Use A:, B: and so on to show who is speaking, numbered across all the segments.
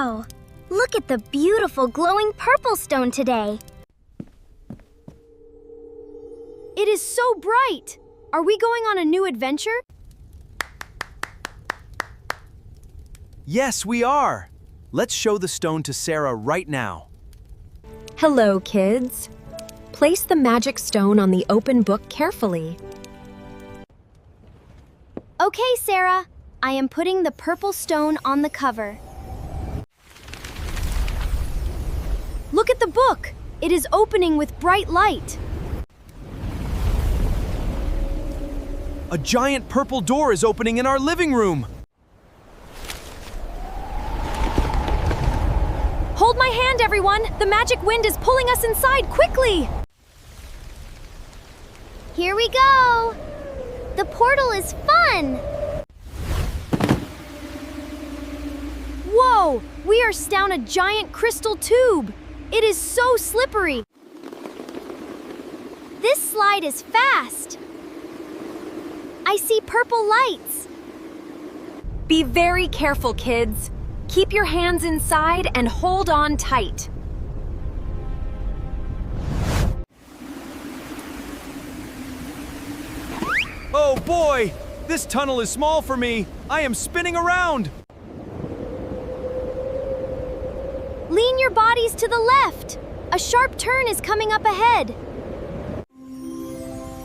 A: Wow! Look at the beautiful glowing purple stone today.
B: It is so bright! Are we going on a new adventure?
C: Yes, we are! Let's show the stone to Sarah right now.
D: Hello, kids. Place the magic stone on the open book carefully.
B: Okay, Sarah. I am putting the purple stone on the cover. Look at the book! It is opening with bright light.
C: A giant purple door is opening in our living room.
B: Hold my hand, everyone! The magic wind is pulling us inside quickly!
A: Here we go! The portal is fun!
B: Whoa! We are down a giant crystal tube! It is so slippery!
A: This slide is fast! I see purple lights!
D: Be very careful, kids. Keep your hands inside and hold on tight.
C: Oh boy! This tunnel is small for me. I am spinning around.
B: Lean your bodies to the left! A sharp turn is coming up ahead.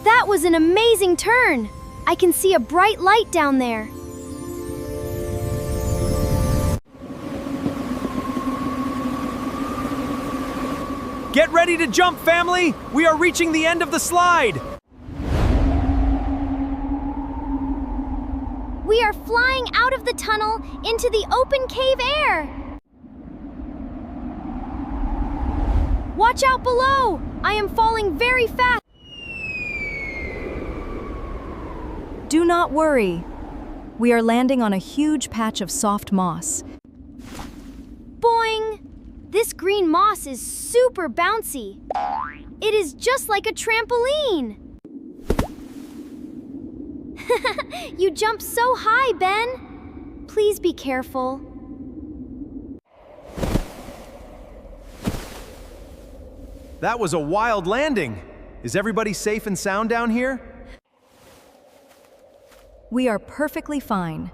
B: That was an amazing turn! I can see a bright light down there.
C: Get ready to jump, family! We are reaching the end of the slide!
B: We are flying out of the tunnel into the open cave air. Watch out below! I am falling very fast.
E: Do not worry. We are landing on a huge patch of soft moss.
B: Boing! This green moss is super bouncy. It is just like a trampoline. You jump so high, Ben. Please be careful.
C: That was a wild landing. Is everybody safe and sound down here?
E: We are perfectly fine.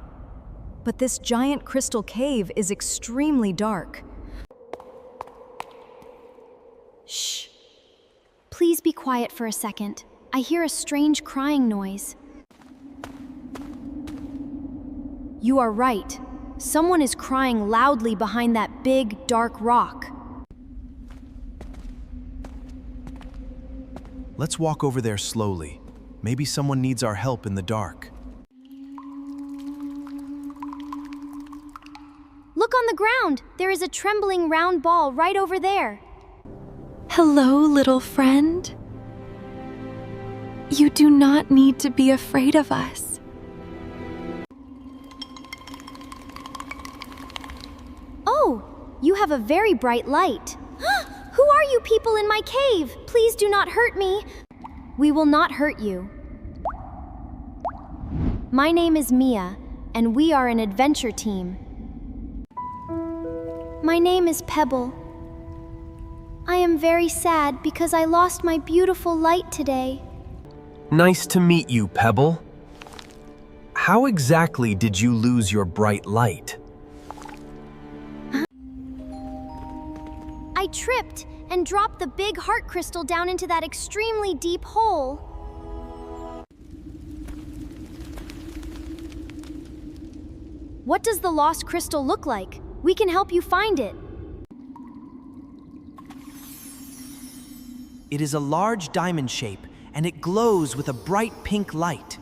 E: But this giant crystal cave is extremely dark.
B: Shh. Please be quiet for a second. I hear a strange crying noise. You are right. Someone is crying loudly behind that big, dark rock.
C: Let's walk over there slowly. Maybe someone needs our help in the dark.
B: Look on the ground. There is a trembling round ball right over there.
F: Hello, little friend. You do not need to be afraid of us.
B: Oh, you have a very bright light. Who are you people in my cave? Please do not hurt me. We will not hurt you. My name is Mia, and we are an adventure team. My name is Pebble. I am very sad because I lost my beautiful light today.
G: Nice to meet you, Pebble. How exactly did you lose your bright light?
B: I tripped and dropped the big heart crystal down into that extremely deep hole. What does the lost crystal look like? We can help you find it.
H: It is a large diamond shape, and it glows with a bright pink light.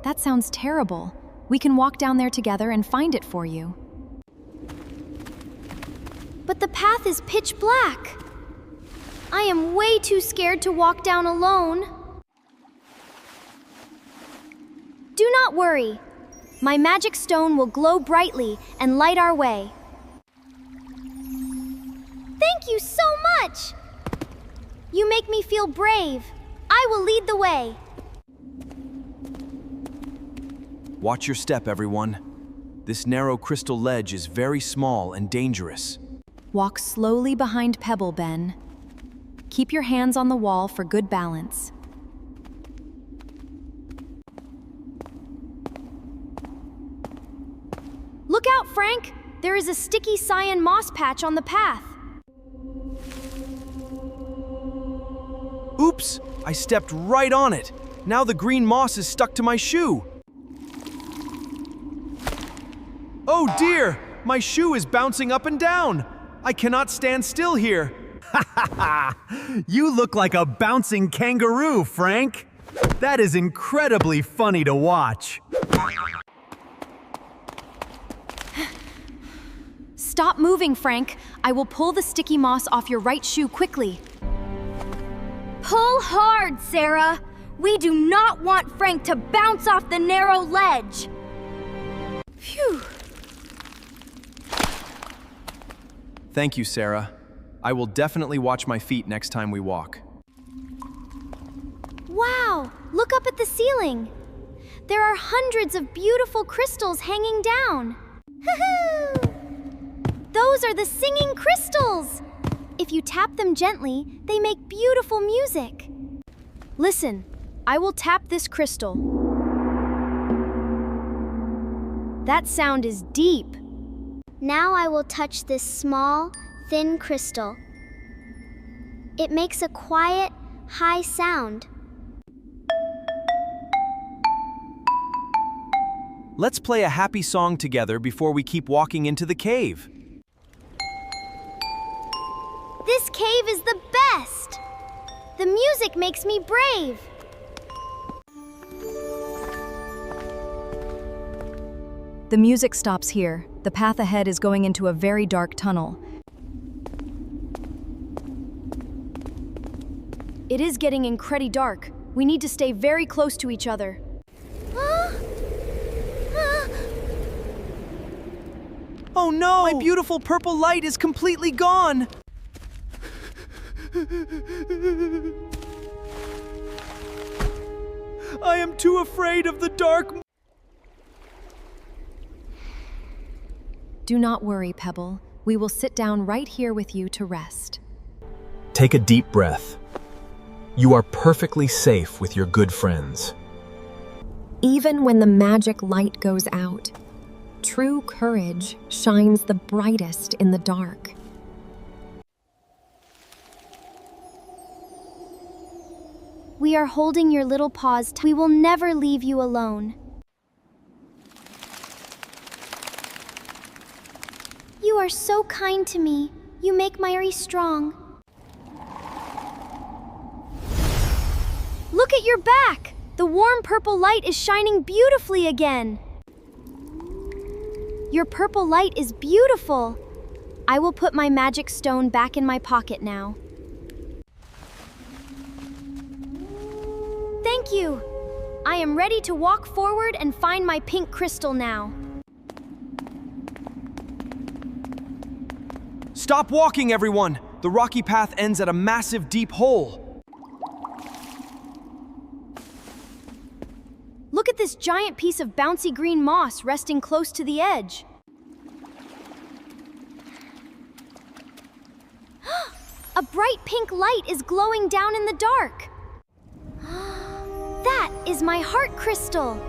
E: That sounds terrible. We can walk down there together and find it for you.
B: But the path is pitch black. I am way too scared to walk down alone. Do not worry. My magic stone will glow brightly and light our way. Thank you so much! You make me feel brave. I will lead the way.
C: Watch your step, everyone. This narrow crystal ledge is very small and dangerous.
E: Walk slowly behind Pebble, Ben. Keep your hands on the wall for good balance.
B: Look out, Frank! There is a sticky cyan moss patch on the path.
C: Oops! I stepped right on it. Now the green moss is stuck to my shoe. Oh dear! My shoe is bouncing up and down. I cannot stand still here.
G: You look like a bouncing kangaroo, Frank. That is incredibly funny to watch.
B: Stop moving, Frank. I will pull the sticky moss off your right shoe quickly.
A: Pull hard, Sarah. We do not want Frank to bounce off the narrow ledge.
B: Phew.
C: Thank you, Sarah. I will definitely watch my feet next time we walk.
B: Wow, look up at the ceiling. There are hundreds of beautiful crystals hanging down. Hoo-hoo! Those are the singing crystals. If you tap them gently, they make beautiful music. Listen, I will tap this crystal. That sound is deep.
A: Now I will touch this small, thin crystal. It makes a quiet, high sound.
C: Let's play a happy song together before we keep walking into the cave.
A: This cave is the best. The music makes me brave.
E: The music stops here. The path ahead is going into a very dark tunnel.
B: It is getting incredibly dark. We need to stay very close to each other.
C: Oh no! My beautiful purple light is completely gone! I am too afraid of the dark.
E: Do not worry, Pebble. We will sit down right here with you to rest.
G: Take a deep breath. You are perfectly safe with your good friends.
I: Even when the magic light goes out, true courage shines the brightest in the dark.
B: We are holding your little paws. We will never leave you alone. You are so kind to me. You make my very strong. Look at your back! The warm purple light is shining beautifully again. Your purple light is beautiful. I will put my magic stone back in my pocket now. Thank you. I am ready to walk forward and find my pink crystal now.
C: Stop walking, everyone! The rocky path ends at a massive deep hole.
B: Look at this giant piece of bouncy green moss resting close to the edge. A bright pink light is glowing down in the dark. That is my heart crystal.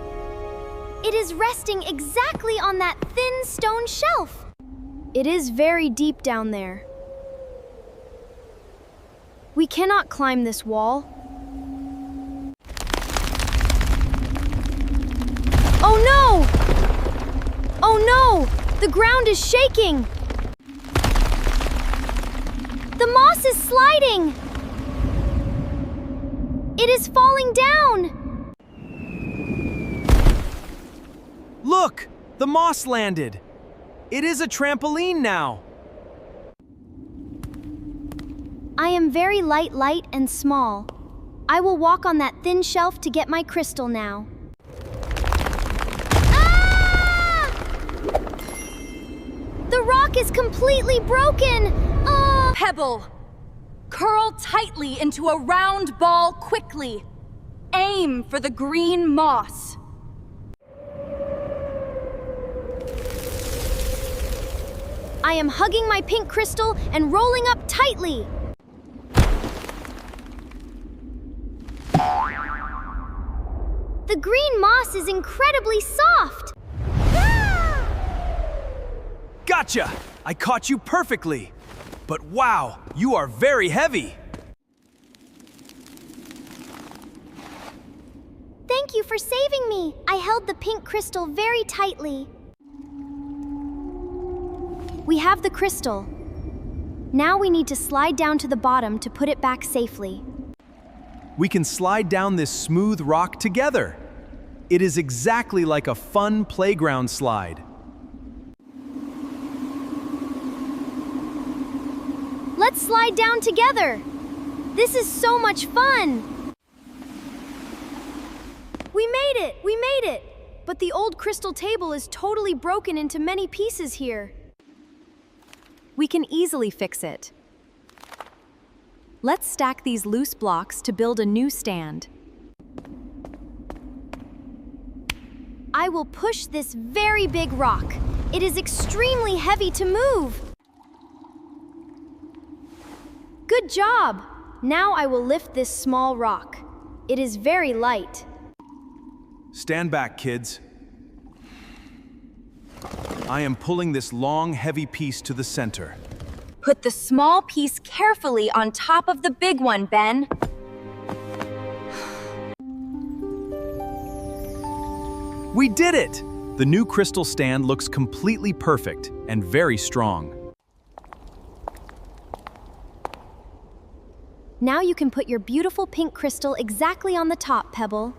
B: It is resting exactly on that thin stone shelf. It is very deep down there. We cannot climb this wall. Oh no! Oh no! The ground is shaking! The moss is sliding! It is falling down!
C: Look! The moss landed! It is a trampoline now!
B: I am very light and small. I will walk on that thin shelf to get my crystal now. Ah! The rock is completely broken!
D: Pebble, curl tightly into a round ball quickly. Aim for the green moss.
B: am hugging my pink crystal and rolling up tightly. The green moss is incredibly soft.
C: Gotcha! I caught you perfectly. But wow, you are very heavy.
B: Thank you for saving me. I held the pink crystal very tightly. We have the crystal. Now we need to slide down to the bottom to put it back safely.
C: We can slide down this smooth rock together. It is exactly like a fun playground slide.
B: Let's slide down together. This is so much fun. We made it! We made it! But the old crystal table is totally broken into many pieces here.
E: We can easily fix it. Let's stack these loose blocks to build a new stand.
B: I will push this very big rock. It is extremely heavy to move. Good job! Now I will lift this small rock. It is very light.
C: Stand back, kids. I am pulling this long, heavy piece to the center.
D: Put the small piece carefully on top of the big one, Ben.
C: We did it! The new crystal stand looks completely perfect and very strong.
B: Now you can put your beautiful pink crystal exactly on the top, Pebble.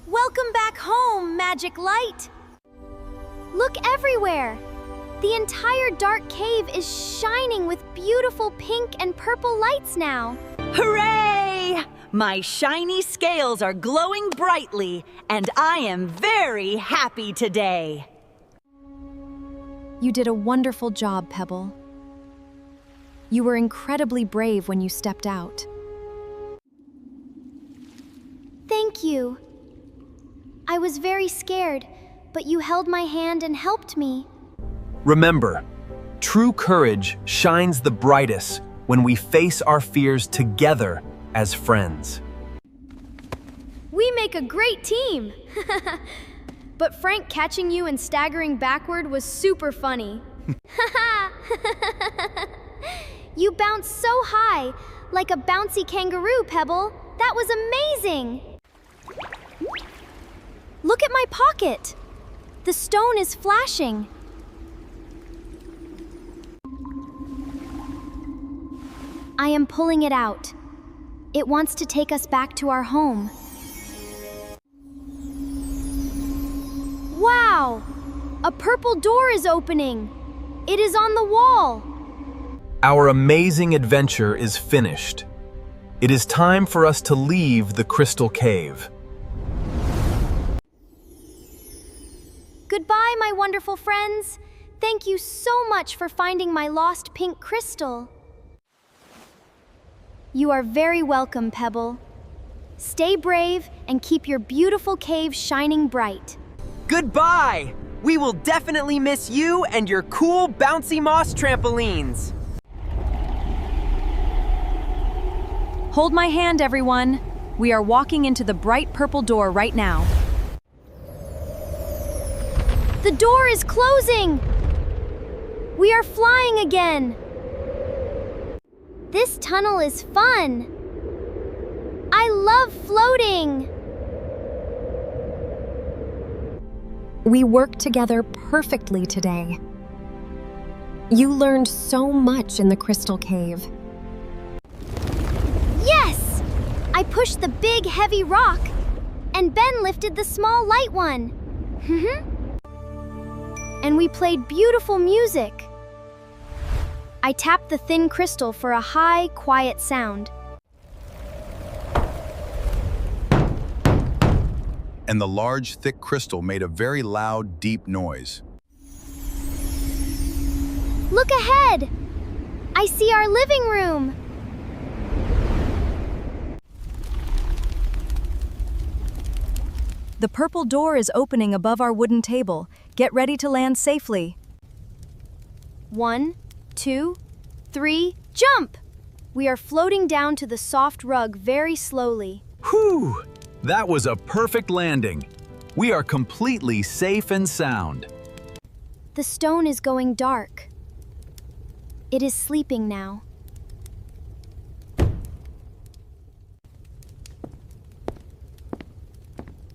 B: Welcome back home, Magic Light! Look everywhere! The entire dark cave is shining with beautiful pink and purple lights now.
J: Hooray! My shiny scales are glowing brightly, and I am very happy today.
E: You did a wonderful job, Pebble. You were incredibly brave when you stepped out.
B: Thank you. I was very scared, but you held my hand and helped me.
C: Remember, true courage shines the brightest when we face our fears together as friends.
B: We make a great team! But Frank catching you and staggering backward was super funny. You bounced so high, like a bouncy kangaroo, Pebble. That was amazing! Look at my pocket! The stone is flashing. I am pulling it out. It wants to take us back to our home. Wow! A purple door is opening. It is on the wall.
C: Our amazing adventure is finished. It is time for us to leave the Crystal Cave.
B: Goodbye, my wonderful friends. Thank you so much for finding my lost pink crystal. You are very welcome, Pebble. Stay brave and keep your beautiful cave shining bright.
K: Goodbye! We will definitely miss you and your cool bouncy moss trampolines.
E: Hold my hand, everyone. We are walking into the bright purple door right now.
B: The door is closing! We are flying again! This tunnel is fun! I love floating!
I: We worked together perfectly today. You learned so much in the Crystal Cave.
B: Yes! I pushed the big, heavy rock, and Ben lifted the small, light one. And we played beautiful music. I tapped the thin crystal for a high, quiet sound.
L: And the large, thick crystal made a very loud, deep noise.
B: Look ahead! I see our living room.
E: The purple door is opening above our wooden table. Get ready to land safely.
B: 1, 2, 3, jump! We are floating down to the soft rug very slowly.
G: Whew! That was a perfect landing. We are completely safe and sound.
B: The stone is going dark. It is sleeping now.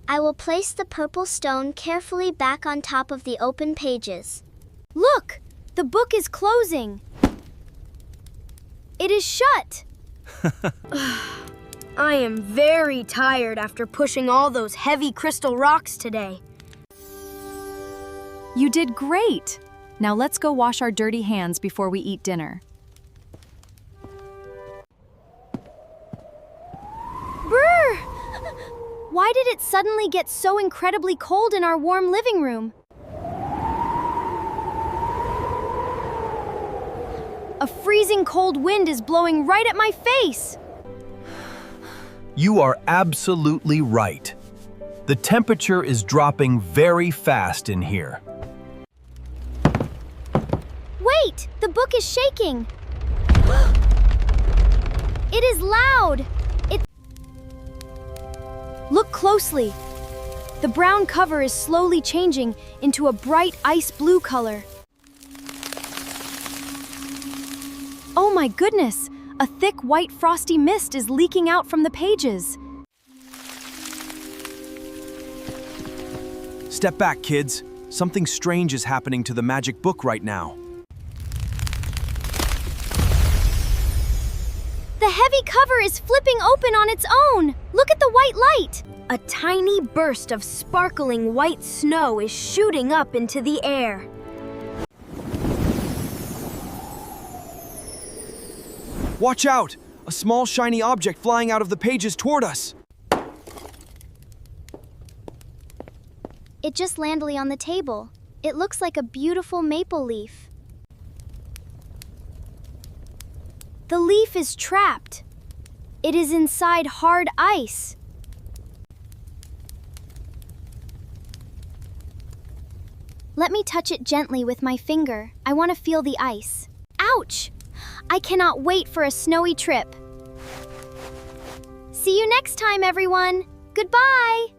A: I will place the purple stone carefully back on top of the open pages.
B: Look! The book is closing. It is shut.
M: I am very tired after pushing all those heavy crystal rocks today.
E: You did great! Now let's go wash our dirty hands before we eat dinner.
B: Brr! Why did it suddenly get so incredibly cold in our warm living room? A freezing cold wind is blowing right at my face.
C: You are absolutely right. The temperature is dropping very fast in here.
B: Wait! The book is shaking. It is loud. Look closely. The brown cover is slowly changing into a bright ice blue color. Oh my goodness! A thick white frosty mist is leaking out from the pages.
H: Step back, kids. Something strange is happening to the magic book right now.
B: The heavy cover is flipping open on its own. Look at the white light.
M: A tiny burst of sparkling white snow is shooting up into the air.
H: Watch out! A small shiny object flying out of the pages toward us.
B: It just landed on the table. It looks like a beautiful maple leaf. The leaf is trapped. It is inside hard ice. Let me touch it gently with my finger. I want to feel the ice. Ouch! I cannot wait for a snowy trip. See you next time, everyone. Goodbye!